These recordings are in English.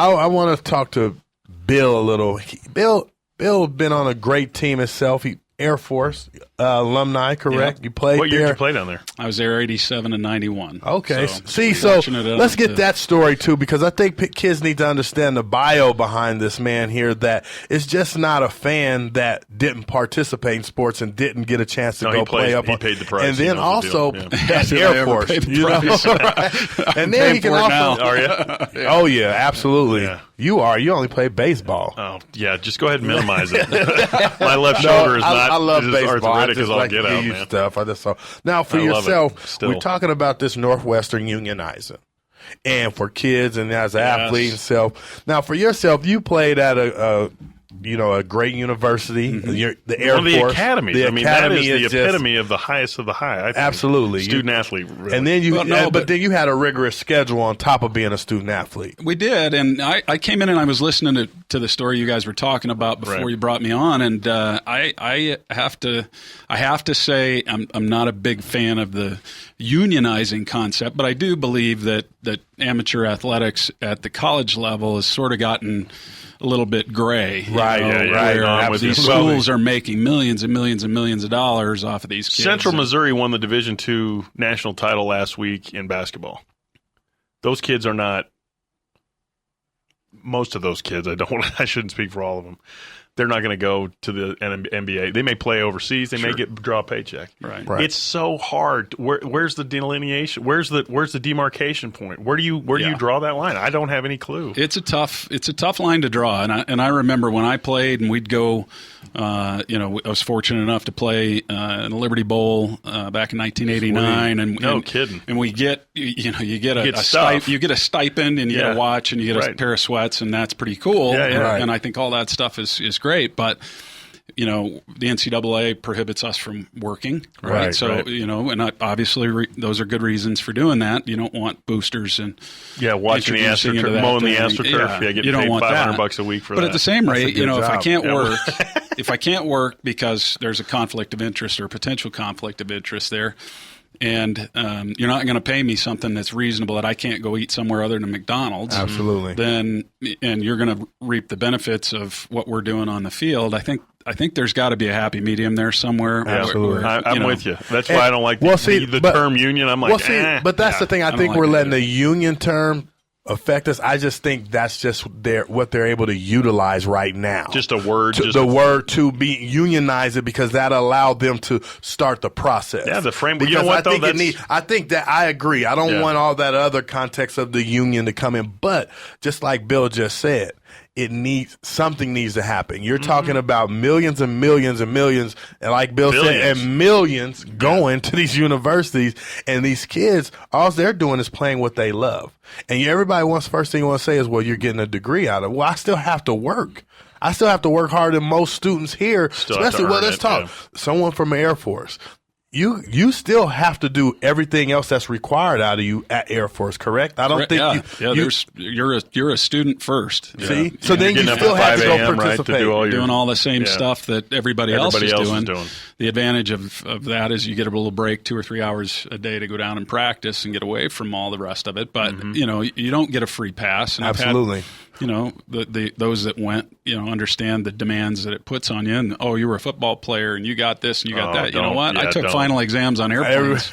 I want to talk to Bill a little. Bill been on a great team himself. Air Force alumni, correct? Yeah. You played What year there. did you play down there? I was there 87 and 91. Okay. So Let's get that story, too, because I think kids need to understand the bio behind this man here, that it's just not a fan that didn't participate in sports and didn't get a chance to play up. He paid the price. And then also, Yeah. that's Air Force. You know? Right? And then he can also. Are you? Yeah. Oh, yeah, absolutely. Yeah. You are. You only play baseball. Oh, yeah. Just go ahead and minimize it. My left shoulder is not. I love baseball. Arthritic I just as like I'll get out, you man. stuff. I just saw. Now, for yourself, we're talking about this Northwestern unionizer, and for kids and as an athlete and self. Now, for yourself, you played at a great university, the Air Force, the academy. The academy that is the epitome just, of the highest of the high. I think. Absolutely, student athlete. Really. And then but then you had a rigorous schedule on top of being a student athlete. We did, and I came in and I was listening to the story you guys were talking about before you brought me on, and I have to say I'm not a big fan of the unionizing concept, but I do believe that amateur athletics at the college level has sort of gotten a little bit gray. Right. These schools are making millions and millions and millions of dollars off of these kids. Central Missouri won the Division II national title last week in basketball. Those kids are not. Most of those kids, I shouldn't speak for all of them. They're not going to go to the NBA. They may play overseas. They may draw a paycheck. Right. It's so hard. Where's the delineation? Where's the demarcation point? Where do you draw that line? I don't have any clue. It's a tough line to draw. And I remember when I played and we'd go. I was fortunate enough to play in the Liberty Bowl back in 1989. No kidding. And we get you get a stipend and you get a watch and you get a pair of sweats, and that's pretty cool. And I think all that stuff is great, but the NCAA prohibits us from working, right? So and obviously those are good reasons for doing that. You don't want boosters and watching the AstroTurf, mowing the AstroTurf. Get you don't paid want $500 a week for that. But at the same rate, if job. I can't work, if I can't work because there's a conflict of interest or a potential conflict of interest there. And you're not going to pay me something that's reasonable that I can't go eat somewhere other than McDonald's. Absolutely. And you're going to reap the benefits of what we're doing on the field. I think there's got to be a happy medium there somewhere. Absolutely. I'm with you. That's why I don't like the term union. I'm like, but that's the thing. I think we're letting the union term affect us. I just think that's just what they're able to utilize right now. Just a word. Word to be unionize it because that allowed them to start the process. Yeah, the framework. Because I think that I agree. I don't want all that other context of the union to come in. But just like Bill just said, something needs to happen. You're talking about millions and millions and millions, and like Bill said, and millions going to these universities, and these kids, all they're doing is playing what they love. And everybody first thing you want to say is, well, you're getting a degree out of it. Well, I still have to work. I still have to work harder than most students here. Especially, let's talk. Someone from the Air Force. You still have to do everything else that's required out of you at Air Force, correct? I don't think you're a student first. See, so then you still have to go participate. Doing all the same stuff that everybody else is doing. The advantage of that is you get a little break, 2 or 3 hours a day to go down and practice and get away from all the rest of it. But you don't get a free pass. And absolutely. Those that went, understand the demands that it puts on you. And, you were a football player and you got this and you got that. You know what? I took final exams on airplanes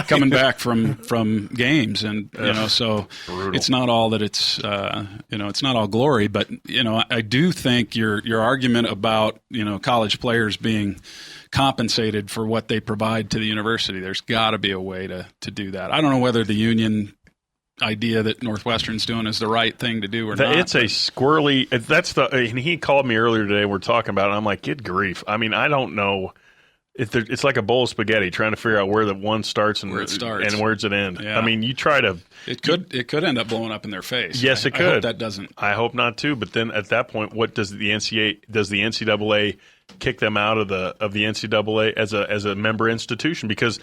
coming back from games. And, so brutal. It's not all that it's not all glory. But, I do think your argument about, college players being compensated for what they provide to the university, there's got to be a way to do that. I don't know whether the union idea that Northwestern's doing is the right thing to do or not. It's a squirrely. And he called me earlier today. We're talking about it. I'm like, good grief. I mean, I don't know. It's like a bowl of spaghetti trying to figure out where the one starts and where does it end. Yeah. I mean, you try to. It could end up blowing up in their face. Yes, it could. I hope that doesn't. I hope not too. But then at that point, what does the NCAA kick them out of the NCAA as a member institution? Because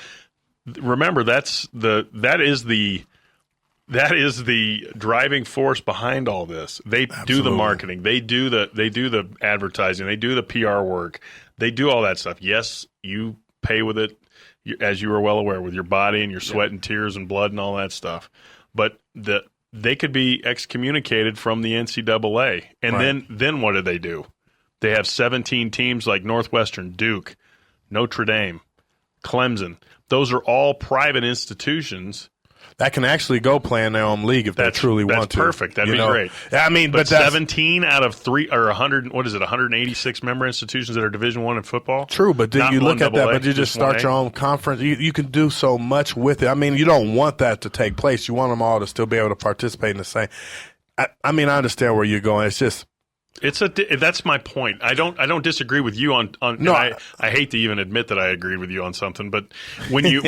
remember, that is the driving force behind all this. They do the marketing. They do the advertising. They do the PR work. They do all that stuff. Yes, you pay with it, as you are well aware, with your body and your sweat and tears and blood and all that stuff. But the they could be excommunicated from the NCAA. And then what do? They have 17 teams like Northwestern, Duke, Notre Dame, Clemson. Those are all private institutions that can actually go play in their own league if they truly want to. That's perfect. That'd be great. I mean, but 17 out of 186 member institutions that are Division I in football? True, but then you look at that, but you just start your own conference. You can do so much with it. I mean, you don't want that to take place. You want them all to still be able to participate in the same. I mean, I understand where you're going. It's just. That's my point. I don't disagree with you on no. I hate to even admit that I agreed with you on something, but when you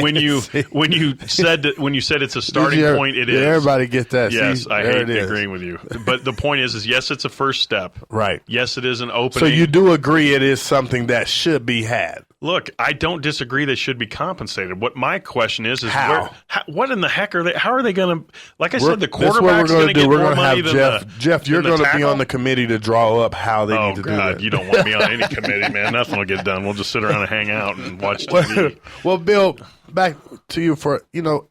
said it's a starting point, it is. Everybody get that. Yes, I hate agreeing with you. But the point is yes, it's a first step. Right. Yes, it is an opening. So you do agree it is something that should be had. Look, I don't disagree they should be compensated. What my question is how? What in the heck are they? How are they going to? Like I said, the quarterback's going to get more money than Jeff, you're going to be on the committee to draw up how they need to do that. You don't want me on any committee, man. Nothing will get done. We'll just sit around and hang out and watch TV. Well, Bill, back to you for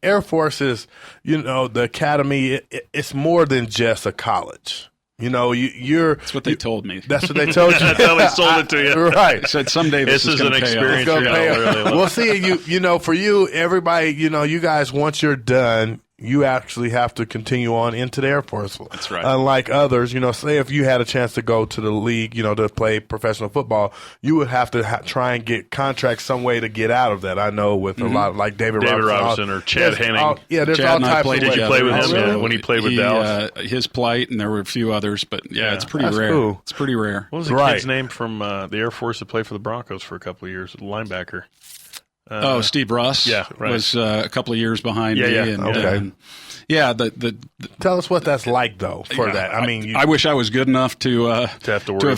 Air Force is the academy. It's more than just a college. You're. That's what they told me. That's what they told you. That's how they sold it to you. Right. I said someday this is an experience. Well, see, for you, everybody, you guys, once you're done, you actually have to continue on into the Air Force. That's right. Unlike others, say if you had a chance to go to the league, to play professional football, you would have to try and get contracts some way to get out of that. I know with a lot like David Robinson or Chad Henning. There's Chad all types of. Did you play with him when he played with Dallas? His plight, and there were a few others, but it's pretty rare. Cool. It's pretty rare. What was the kid's name from the Air Force that played for the Broncos for a couple of years? The linebacker. Steve Russ. Yeah, right. Was a couple of years behind me. Yeah. And, okay. Tell us what that's like, though. For that, I mean, I wish I was good enough to have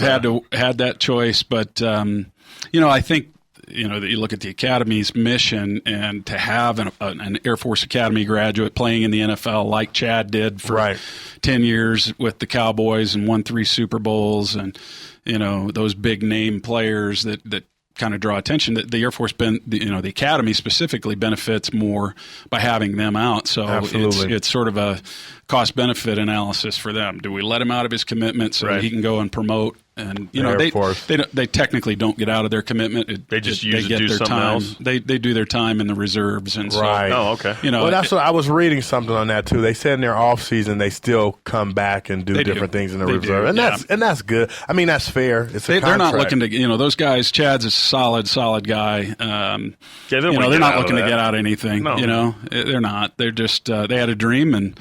had that choice, but I think that you look at the Academy's mission and to have an Air Force Academy graduate playing in the NFL like Chad did for 10 years with the Cowboys and won 3 Super Bowls, and those big name players that kind of draw attention. That the Air Force, the Academy specifically benefits more by having them out. So it's sort of a cost-benefit analysis for them. Do we let him out of his commitment so that he can go and promote? And they technically don't get out of their commitment. They just use it to do something else. They do their time in the reserves, and so Oh, okay. Well, that's what I was reading something on that too. They said in their off season they still come back and do different things in the reserve, and that's good. I mean, that's fair. They're not looking to those guys. Chad's a solid guy. They're not looking to get out anything. No. They're not. They're just they had a dream, and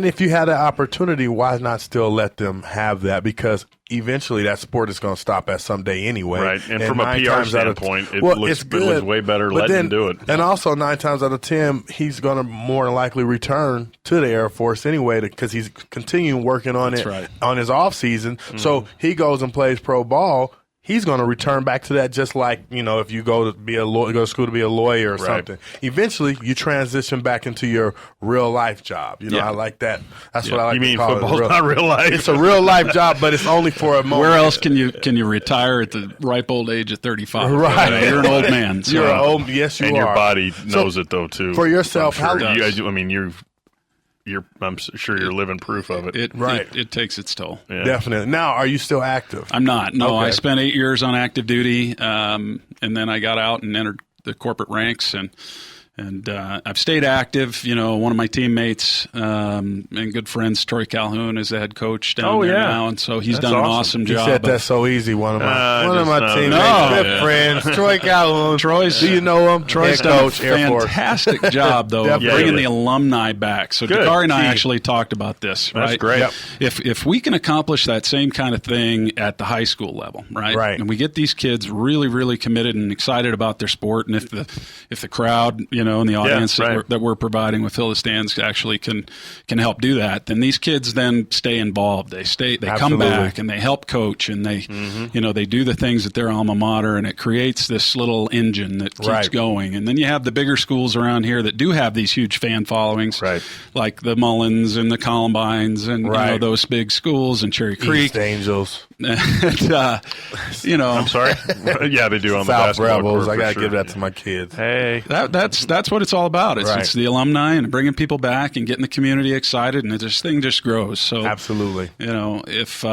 if you had an opportunity, why not still let them have that? Because eventually that sport is going to stop at some day anyway. Right. And from a PR standpoint, it looks way better letting him do it. And also 9 times out of 10, he's going to more than likely return to the Air Force anyway because he's continuing working on on his off season. Mm-hmm. So he goes and plays pro ball. He's going to return back to that, just like if you go to school to be a lawyer or something. Eventually, you transition back into your real life job. I like that. That's what I like. You mean to call football's not real life? It's a real life job, but it's only for a moment. Where else can you retire at the ripe old age of 35? Right, you're an old man. So. You're old. Yes, you and are. And your body knows it though too. For yourself, I'm sure you're living proof of it. It takes its toll. Yeah. Definitely. Now, are you still active? I'm not. No, okay. I spent 8 years on active duty, and then I got out and entered the corporate ranks, and I've stayed active. One of my teammates and good friends, Troy Calhoun, is the head coach down there now, and so he's done an awesome job. You said that's so easy. One of my teammates, good friends, Troy Calhoun. Do you know him? Troy's done a fantastic job, though, of bringing the alumni back. So Dakari and I actually talked about this. That's great. Yep. If we can accomplish that same kind of thing at the high school level, right, and we get these kids really, really committed and excited about their sport, and if the crowd, and the audience that we're providing with Fill the Stands actually can help do that, then these kids then stay involved. They come back and they help coach, and they they do the things at their alma mater, and it creates this little engine that keeps going. And then you have the bigger schools around here that do have these huge fan followings, like the Mullins and the Columbines and those big schools and Cherry Creek, East Angels. And, I'm sorry. Yeah, they do on the South basketball Rebels. court. I gotta Sure. give that to my kids. Hey, that's what it's all about. It's the alumni and bringing people back and getting the community excited, and this thing just grows. So absolutely, if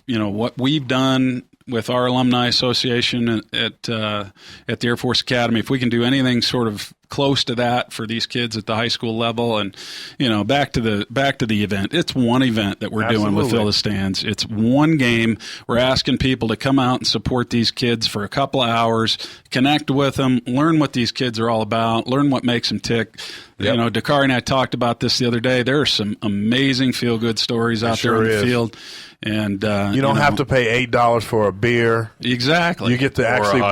what we've done with our alumni association at the Air Force Academy, if we can do anything sort of close to that for these kids at the high school level, and back to the event, it's one event that we're doing with Fill the Stands. It's one game. We're asking people to come out and support these kids for a couple of hours, connect with them, learn what these kids are all about, learn what makes them tick. Yep. Dakari and I talked about this the other day. There are some amazing feel-good stories out there in the field. And you don't have to pay $8 for a beer. Exactly. You get to actually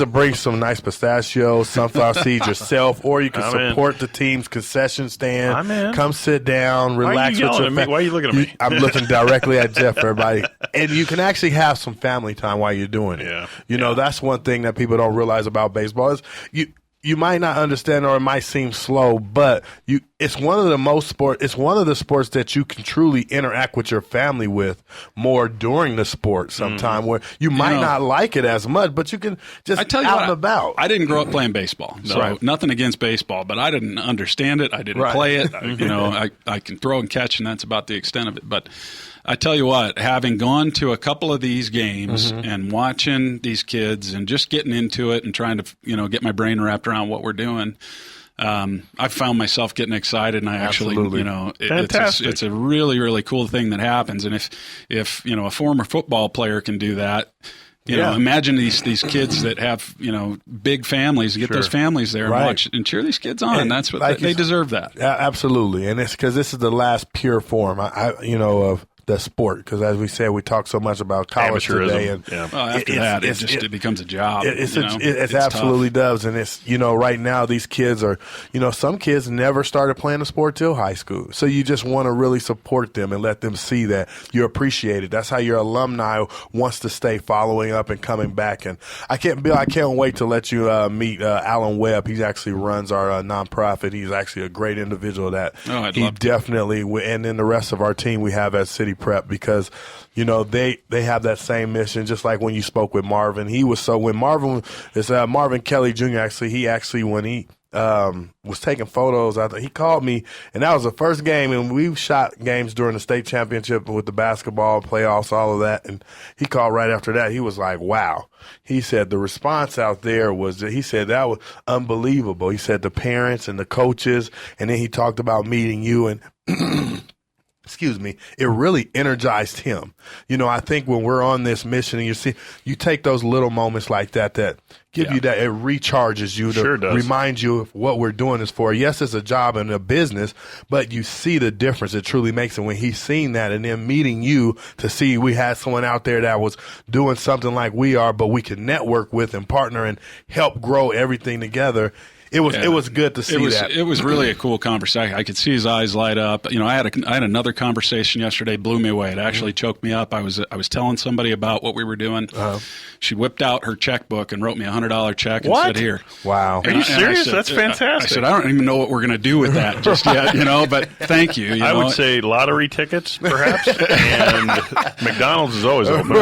bring some nice pistachios, sunflower seeds yourself, or you can support the team's concession stand. I'm in. Come sit down, relax with your family. Why are you looking at me? I'm looking directly at Jeff, everybody. And you can actually have some family time while you're doing it. Yeah. That's one thing that people don't realize about baseball is you might not understand, or it might seem slow, but it's one of the sports that you can truly interact with your family with more during the sport sometime, where you might not like it as much, but you can just out and about. I didn't grow up playing baseball, so nothing against baseball, but I didn't understand it. I didn't play it. I can throw and catch, and that's about the extent of it. But I tell you what, having gone to a couple of these games and watching these kids and just getting into it and trying to, get my brain wrapped around what we're doing, I found myself getting excited, and I actually, it's a really, really cool thing that happens. And if a former football player can do that, imagine these kids that have, big families, get those families there and watch and cheer these kids on. And that's what they deserve that. Absolutely. And it's because this is the last pure form, of the sport, because as we said, we talk so much about college today, and after that, it becomes a job. It absolutely does, and it's right now these kids are some kids never started playing a sport till high school, so you just want to really support them and let them see that you appreciate it. That's how your alumni wants to stay following up and coming back. And I can't wait to let you meet Alan Webb. He actually runs our nonprofit. He's actually a great individual that he definitely, and then the rest of our team we have at City Prep, because they have that same mission. Just like when you spoke with Marvin, Marvin Kelly Jr. When he was taking photos, he called me, and that was the first game, and we shot games during the state championship with the basketball playoffs, all of that, and he called right after that. He was like, wow. He said the response out there that was unbelievable. He said the parents and the coaches, and then he talked about meeting you, and excuse me, it really energized him. I think when we're on this mission and you take those little moments like that give you that, it recharges you to remind you of what we're doing is for. Yes, it's a job and a business, but you see the difference it truly makes. And when he's seen that and then meeting you to see we had someone out there that was doing something like we are, but we can network with and partner and help grow everything together. It was good to see that. It was really a cool conversation. I could see his eyes light up. I had another conversation yesterday, blew me away. It actually choked me up. I was telling somebody about what we were doing. She whipped out her checkbook and wrote me a $100 check and said, "Here." Wow. Are you serious? That's fantastic. I said, I don't even know what we're going to do with that just yet, but thank you. I would say lottery tickets, perhaps, and McDonald's is always open. For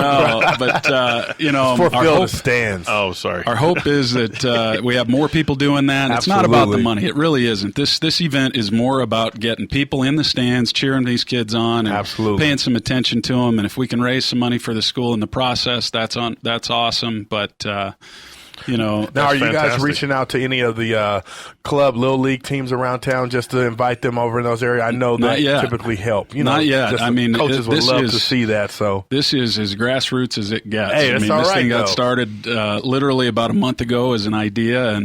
Fill the Stands. Oh, sorry. Our hope is that we have more people doing that. It's not about the money. It really isn't. This event is more about getting people in the stands, cheering these kids on, and paying some attention to them. And if we can raise some money for the school in the process, that's awesome. But now, are you guys reaching out to any of the club Little League teams around town just to invite them over in those areas? I know that typically help. Not yet. Coaches would love to see that. So this is as grassroots as it gets. Hey, this thing got started literally about a month ago as an idea,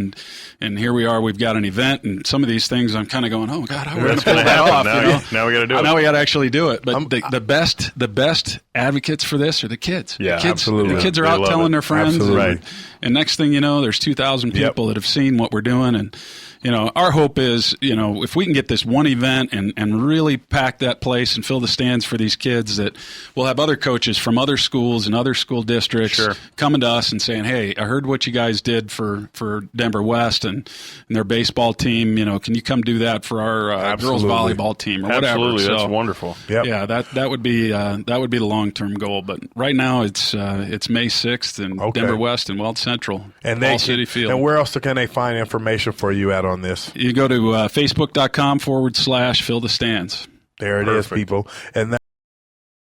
and here we are. We've got an event, and some of these things I'm kind of going, oh God, how are we going to pull that off? Now we got to do it. Now we got to actually do it. But the best advocates for this are the kids. Yeah, absolutely. The kids are out telling their friends. Absolutely. And next thing you know, there's 2,000 people that have seen what we're doing, and our hope is, if we can get this one event and really pack that place and fill the stands for these kids, that we'll have other coaches from other schools and other school districts coming to us and saying, hey, I heard what you guys did for Denver West and their baseball team. Can you come do that for our girls volleyball team or whatever? Absolutely, that's wonderful. Yep. Yeah, that would be the long-term goal. But right now it's May 6th in Denver West and Weld Central, and All City Field. And where else can they find information for you at on this? You go to facebook.com/fill the stands. There it is, people. And